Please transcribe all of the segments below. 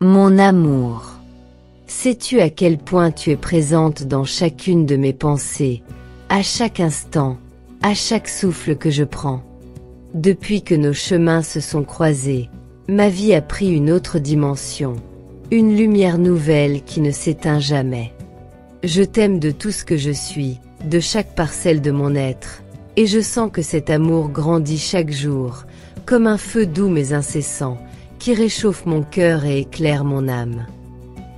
Mon amour. Sais-tu à quel point tu es présente dans chacune de mes pensées, à chaque instant, à chaque souffle que je prends? Depuis que nos chemins se sont croisés, ma vie a pris une autre dimension, une lumière nouvelle qui ne s'éteint jamais. Je t'aime de tout ce que je suis, de chaque parcelle de mon être, et je sens que cet amour grandit chaque jour, comme un feu doux mais incessant, qui réchauffe mon cœur et éclaire mon âme.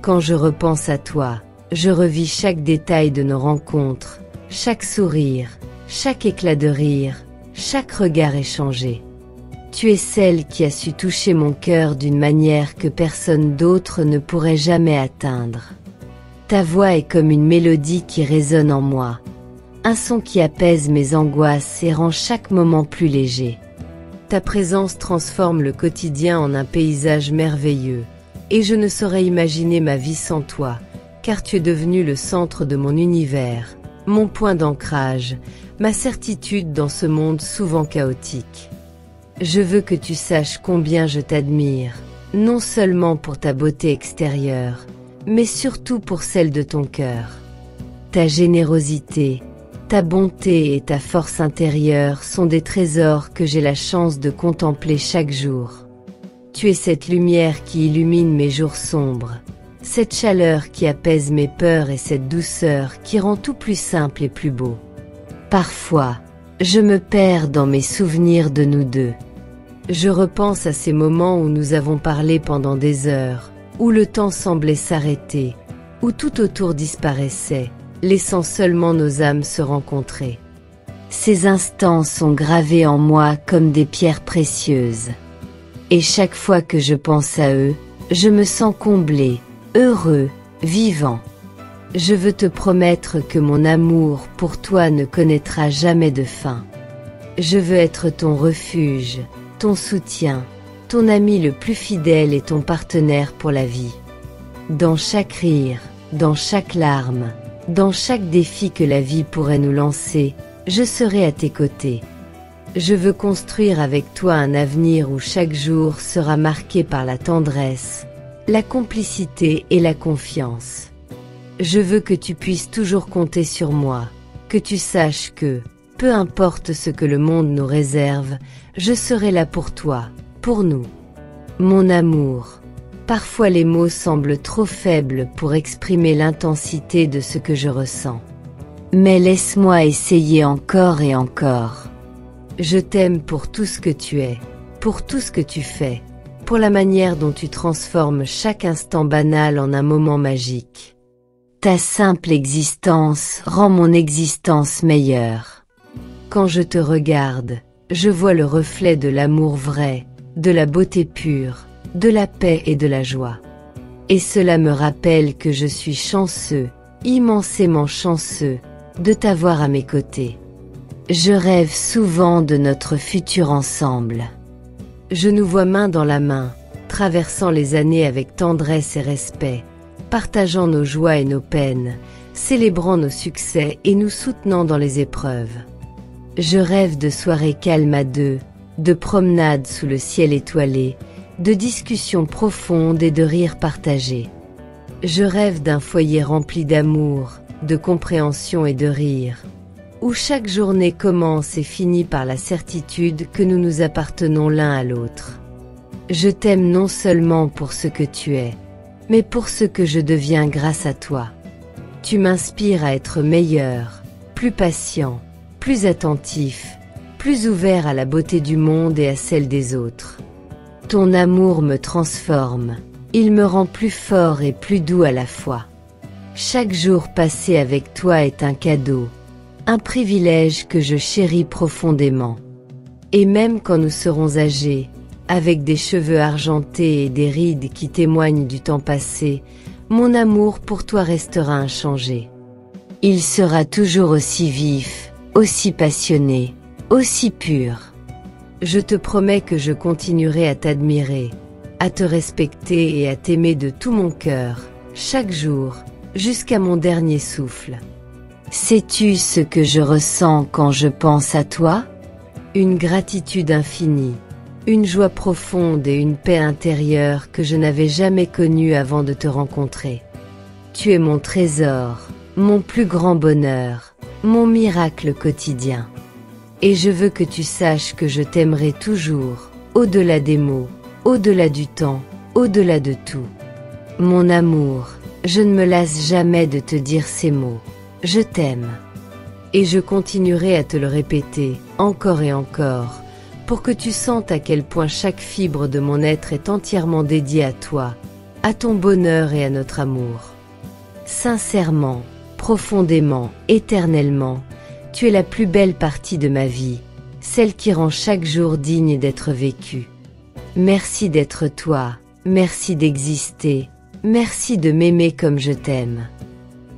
Quand je repense à toi, je revis chaque détail de nos rencontres, chaque sourire, chaque éclat de rire, chaque regard échangé. Tu es celle qui a su toucher mon cœur d'une manière que personne d'autre ne pourrait jamais atteindre. Ta voix est comme une mélodie qui résonne en moi, un son qui apaise mes angoisses et rend chaque moment plus léger. Ta présence transforme le quotidien en un paysage merveilleux, et je ne saurais imaginer ma vie sans toi, car tu es devenu le centre de mon univers, mon point d'ancrage, ma certitude dans ce monde souvent chaotique. Je veux que tu saches combien je t'admire, non seulement pour ta beauté extérieure, mais surtout pour celle de ton cœur. Ta générosité, ta bonté et ta force intérieure sont des trésors que j'ai la chance de contempler chaque jour. Tu es cette lumière qui illumine mes jours sombres, cette chaleur qui apaise mes peurs et cette douceur qui rend tout plus simple et plus beau. Parfois, je me perds dans mes souvenirs de nous deux. Je repense à ces moments où nous avons parlé pendant des heures, où le temps semblait s'arrêter, où tout autour disparaissait, laissant seulement nos âmes se rencontrer. Ces instants sont gravés en moi comme des pierres précieuses. Et chaque fois que je pense à eux, je me sens comblé, heureux, vivant. Je veux te promettre que mon amour pour toi ne connaîtra jamais de fin. Je veux être ton refuge, ton soutien, ton ami le plus fidèle et ton partenaire pour la vie. Dans chaque rire, dans chaque larme, dans chaque défi que la vie pourrait nous lancer, je serai à tes côtés. Je veux construire avec toi un avenir où chaque jour sera marqué par la tendresse, la complicité et la confiance. Je veux que tu puisses toujours compter sur moi, que tu saches que, peu importe ce que le monde nous réserve, je serai là pour toi, pour nous. Mon amour, parfois les mots semblent trop faibles pour exprimer l'intensité de ce que je ressens. Mais laisse-moi essayer encore et encore. Je t'aime pour tout ce que tu es, pour tout ce que tu fais, pour la manière dont tu transformes chaque instant banal en un moment magique. Ta simple existence rend mon existence meilleure. Quand je te regarde, je vois le reflet de l'amour vrai, de la beauté pure, de la paix et de la joie. Et cela me rappelle que je suis chanceux, immensément chanceux, de t'avoir à mes côtés. Je rêve souvent de notre futur ensemble. Je nous vois main dans la main, traversant les années avec tendresse et respect, partageant nos joies et nos peines, célébrant nos succès et nous soutenant dans les épreuves. Je rêve de soirées calmes à deux, de promenades sous le ciel étoilé, de discussions profondes et de rires partagés. Je rêve d'un foyer rempli d'amour, de compréhension et de rire, où chaque journée commence et finit par la certitude que nous nous appartenons l'un à l'autre. Je t'aime non seulement pour ce que tu es, mais pour ce que je deviens grâce à toi. Tu m'inspires à être meilleur, plus patient, plus attentif, plus ouvert à la beauté du monde et à celle des autres. Ton amour me transforme, il me rend plus fort et plus doux à la fois. Chaque jour passé avec toi est un cadeau, un privilège que je chéris profondément. Et même quand nous serons âgés, avec des cheveux argentés et des rides qui témoignent du temps passé, mon amour pour toi restera inchangé. Il sera toujours aussi vif, aussi passionné, aussi pur. Je te promets que je continuerai à t'admirer, à te respecter et à t'aimer de tout mon cœur, chaque jour, jusqu'à mon dernier souffle. Sais-tu ce que je ressens quand je pense à toi? Une gratitude infinie, une joie profonde et une paix intérieure que je n'avais jamais connue avant de te rencontrer. Tu es mon trésor, mon plus grand bonheur, mon miracle quotidien. Et je veux que tu saches que je t'aimerai toujours, au-delà des mots, au-delà du temps, au-delà de tout. Mon amour, je ne me lasse jamais de te dire ces mots. Je t'aime. Et je continuerai à te le répéter, encore et encore, pour que tu sentes à quel point chaque fibre de mon être est entièrement dédiée à toi, à ton bonheur et à notre amour. Sincèrement, profondément, éternellement, tu es la plus belle partie de ma vie, celle qui rend chaque jour digne d'être vécu. Merci d'être toi, merci d'exister, merci de m'aimer comme je t'aime.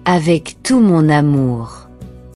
Avec tout mon amour.